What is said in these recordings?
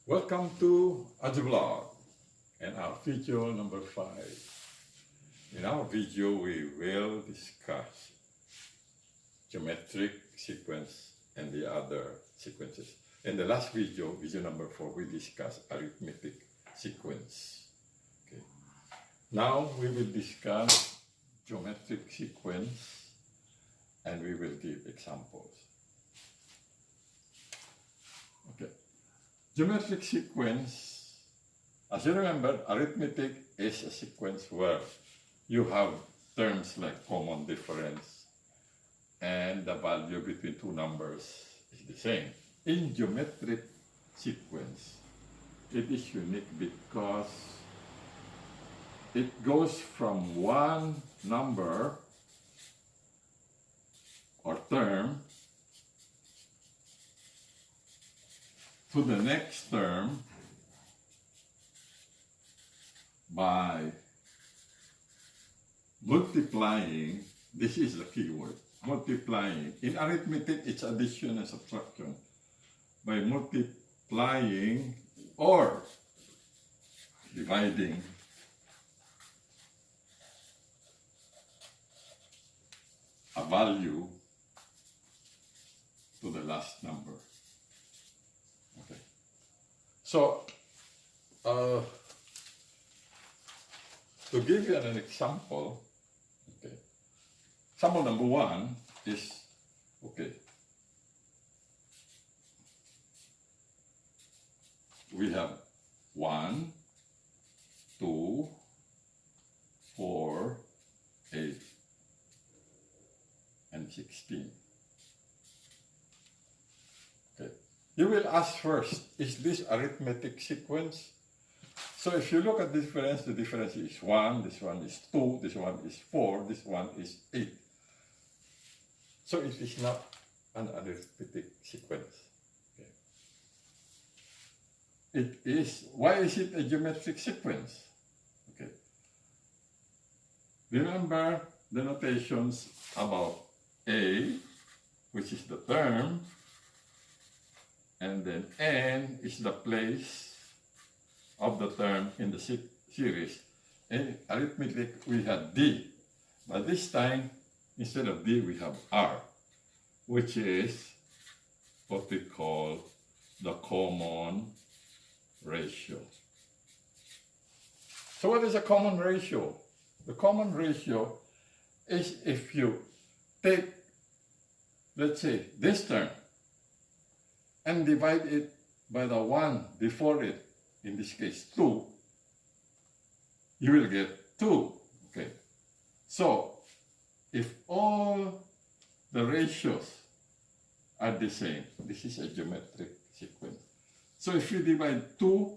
Welcome to Vlog and our video number 5. In our video, we will discuss geometric sequence and the other sequences. In the last video, video number 4, we discussed arithmetic sequence. Okay. Now we will discuss geometric sequence and we will give examples. Okay. Geometric sequence, as you remember, arithmetic is a sequence where you have terms like common difference and the value between two numbers is the same. In geometric sequence, it is unique because it goes from one number or term to the next term by multiplying. This is the key word, multiplying. In arithmetic, it's addition and subtraction. By multiplying or dividing a value to the last number. Okay. So, to give you an example, okay, example number 1 is, okay, we have 1, 2, 4, 8, and 16. Okay. You will ask first, is this arithmetic sequence? So if you look at the difference is 1, this one is 2, this one is 4, this one is 8. So it is not an arithmetic sequence. Okay. It is, why is it a geometric sequence? Okay. Remember the notations about A, which is the term, and then N is the place of the term in the series. In arithmetic, we had D, but this time, instead of D, we have R, which is what we call the common ratio. So what is a common ratio? The common ratio is if you take, let's say, this term and divide it by the one before it, in this case 2, you will get 2. Okay. So if all the ratios are the same, this is a geometric sequence. So if you divide 2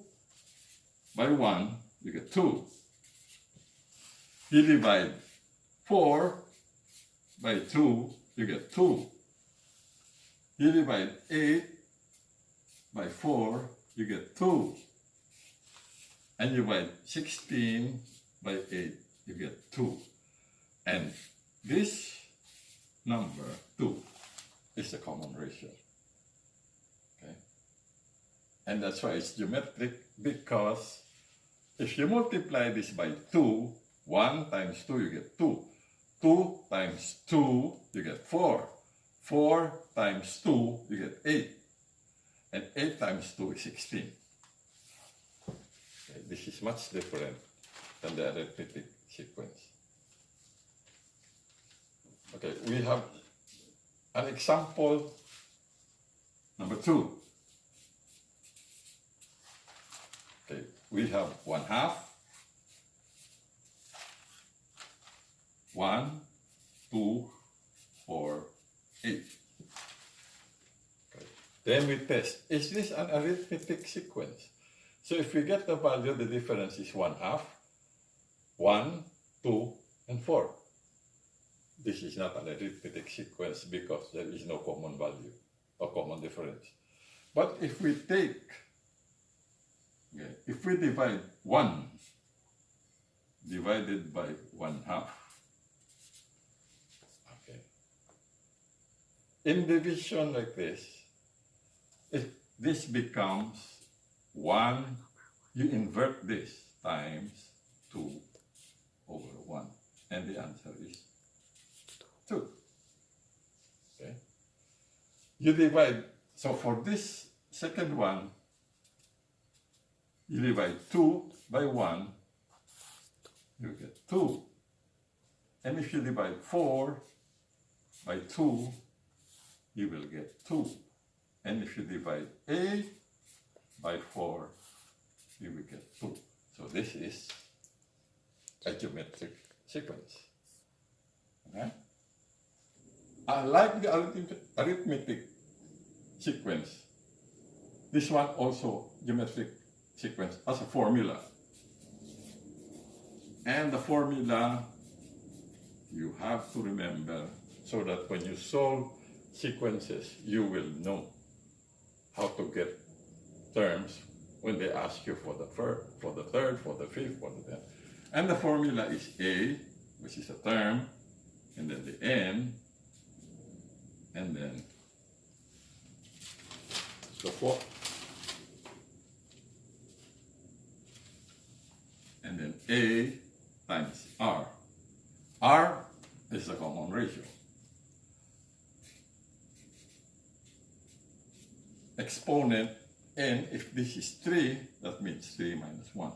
by 1, you get 2. You divide 4 by 2, you get 2. You divide 8 by 4, you get 2. And you divide 16 by 8, you get 2. And this number, 2, is the common ratio. Okay? And that's why it's geometric, because if you multiply this by 2, 1 times 2, you get 2. 2 times 2, you get 4. 4 times 2, you get 8. And 8 times 2 is 16. Okay, this is much different than the arithmetic sequence. Okay, we have an example number 2. Okay, we have 1/2, 1, 2, 4, 8. Okay. Then we test, is this an arithmetic sequence? So if we get the value, the difference is 1/2, 1, 2, and 4. This is not an arithmetic sequence because there is no common value or common difference. But if we take, okay, if we divide 1 divided by 1/2, okay, in division like this, this becomes 1, you invert this times 2 over 1. And the answer is 2. Okay? You divide, so for this second one, you divide 2 by 1, you get 2. And if you divide 4 by 2, you will get 2. And if you divide A by 4, you will get 2. So this is a geometric sequence. Okay? Unlike the arithmetic sequence, this one also geometric sequence has a formula. And the formula you have to remember so that when you solve sequences, you will know how to get terms when they ask you for the third, for the fifth, for the 10th. And the formula is A, which is a term, and then the N, and then the 4, and then A times R. R is the common ratio. Exponent N, if this is 3, that means 3 minus 1.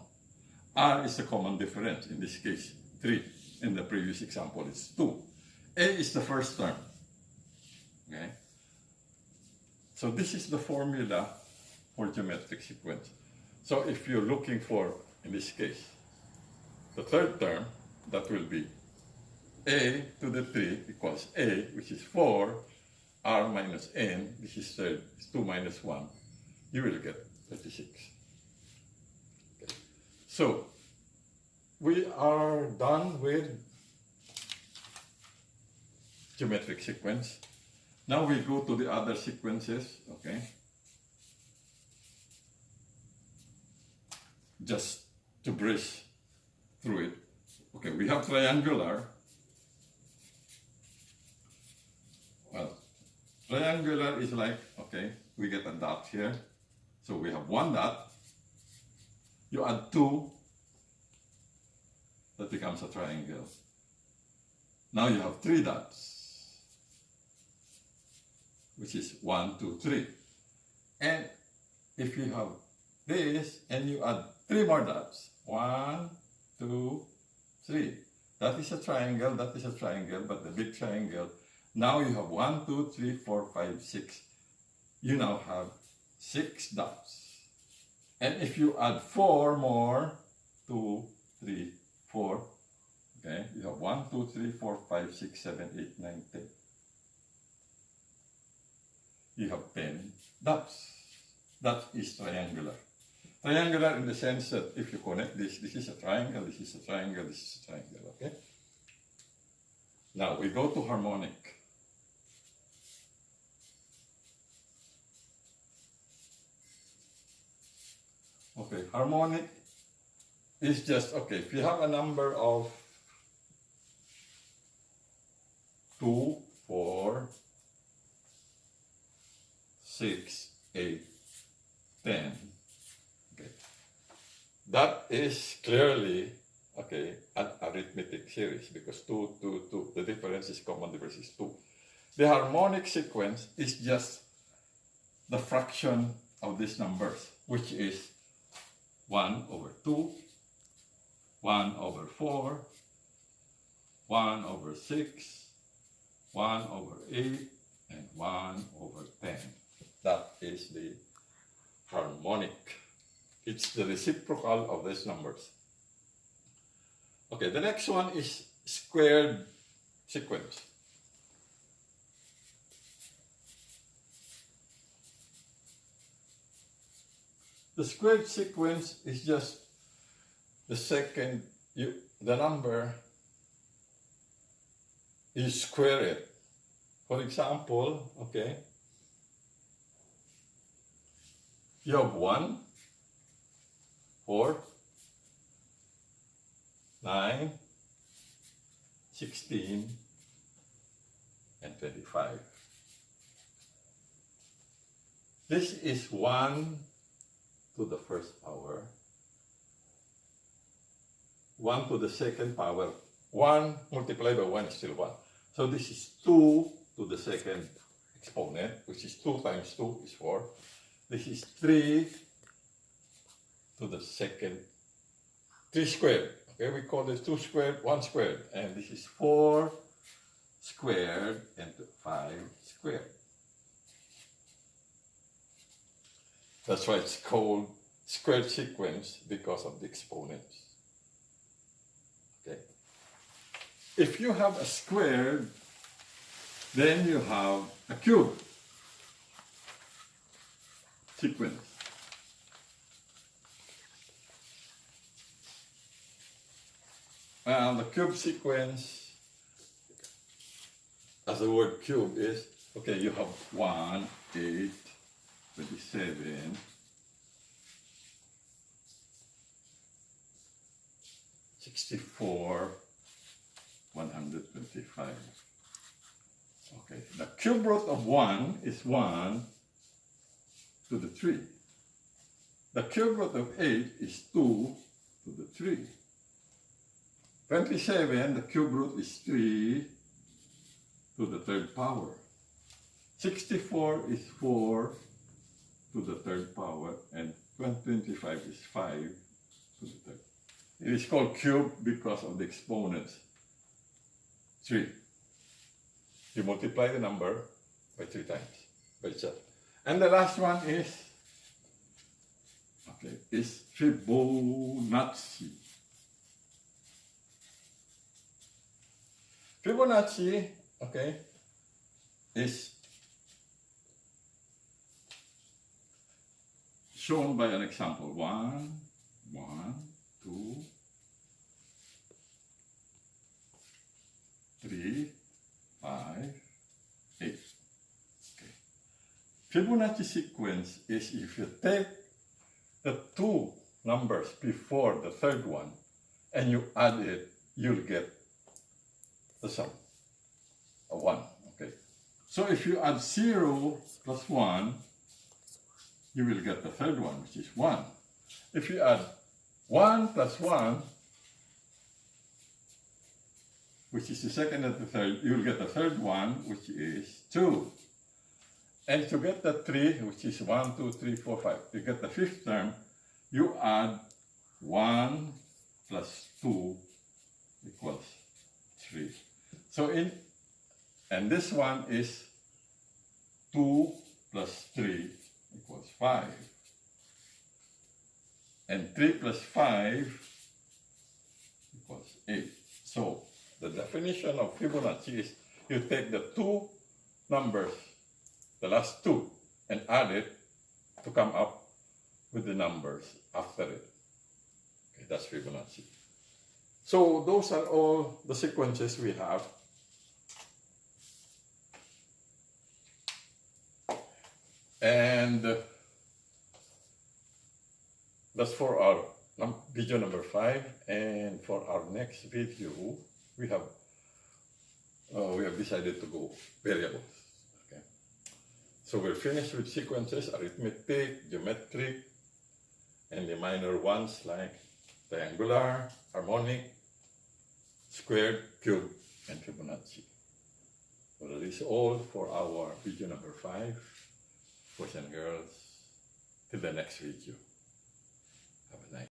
R is the common difference, in this case 3. In the previous example it's 2. A is the first term. Okay? So this is the formula for geometric sequence. So if you're looking for, in this case, the third term, that will be A to the 3 equals A, which is 4, R minus N, which is 2 minus 1, you will get 36. Okay. So, we are done with geometric sequence. Now we go to the other sequences, okay? Just to breeze through it. Okay, we have triangular. Well, triangular is like, okay, we get a dot here. So we have one dot. You add 2, that becomes a triangle. Now you have 3 dots, which is 1, 2, 3. And if you have this and you add 3 more dots, 1, 2, 3. That is a triangle, that is a triangle, but the big triangle. Now you have 1, 2, 3, 4, 5, 6. You now have 6 dots. And if you add 4 more, 2, 3, 4, okay, you have 1, 2, 3, 4, 5, 6, 7, 8, 9, 10. You have 10 dots. That is triangular. Triangular in the sense that if you connect this, this is a triangle, this is a triangle, this is a triangle, okay? Now we go to harmonic. Okay, harmonic is just, okay, if you have a number of 2, 4, 6, 8, 10, okay, that is clearly, okay, an arithmetic series because 2, 2, 2, the difference is common difference is 2. The harmonic sequence is just the fraction of these numbers, which is 1 over 2, 1 over 4, 1 over 6, 1 over 8, and 1 over 10. That is the harmonic. It's the reciprocal of these numbers. Okay, the next one is squared sequence. The squared sequence is just the second, the number, you square it. For example, okay, you have 1, 4, 9, 16, and 25. This is 1, to the first power, 1 to the second power. 1 multiplied by 1 is still 1. So this is 2 to the second exponent, which is 2 times 2 is 4. This is 3 to the second, 3 squared. Okay, we call this 2 squared, 1 squared. And this is 4 squared and 5 squared. That's why it's called squared sequence, because of the exponents. Okay. If you have a squared, then you have a cube sequence. And the cube sequence, as the word cube is, okay, you have 1, 8, 27, 64, 125. Okay, the cube root of 1 is 1 to the 3. The cube root of 8 is 2 to the 3. 27, the cube root is 3 to the third power. 64 is 4 to the third power, and 25 is 5 to the third. It is called cube because of the exponents 3. You multiply the number by 3 times by itself. And the last one is, okay, is Fibonacci. Fibonacci, okay, is shown by an example. 1, 1, 2, 3, 5, 8. Okay. Fibonacci sequence is if you take the 2 numbers before the third one and you add it, you'll get the sum of 1. Okay. So if you add 0 plus 1, you will get the third one, which is 1. If you add 1 plus 1, which is the second and the third, you will get the third one, which is 2. And to get the 3, which is 1, 2, 3, 4, 5, to get the fifth term, you add 1 plus 2 equals 3. So and this one is 2 plus 3 equals 5. And 3 plus 5 equals 8. So the definition of Fibonacci is you take the 2 numbers, the last 2, and add it to come up with the numbers after it. Okay, that's Fibonacci. So those are all the sequences we have. And that's for our video number 5. And for our next video, we have decided to go variables. Okay. So we're finished with sequences, arithmetic, geometric, and the minor ones like triangular, harmonic, squared, cube, and Fibonacci. So that is all for our video number 5. Boys and girls, till the next video. Have a nice